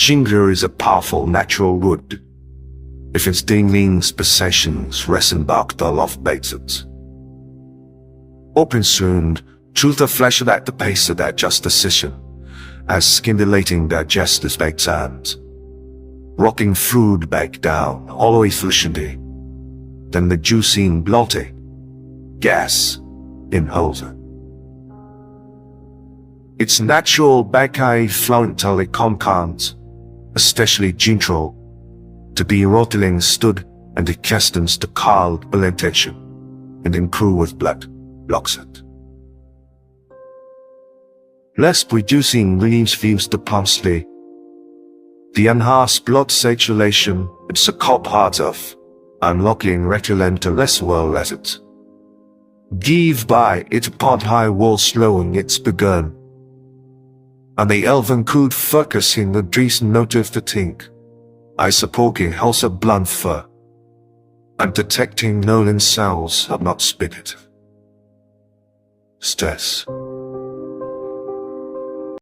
ginger is a powerful natural root. If its dinglings possessions resin bark dull off bases. Open soon, through the flesh at the pace of that just decision, as stimulating digestive exams. Rocking food back down, all the way efficiently. Then the juicing bloating. Gas inhaler. Its natural bacifluentally compounds, especially ginger, to be rottling stood and the castings to cold blendation and improve with blood blocks it. Less producing leaves views the parsley. The enhanced blood circulation, it's a core part of unlocking recurrent less well as it. Give by it part high wall slowing it's begun. And the elven could focus in the decent note of the think. I supporting also blunt fur. And detecting Nolan cells have not spit it. Stress.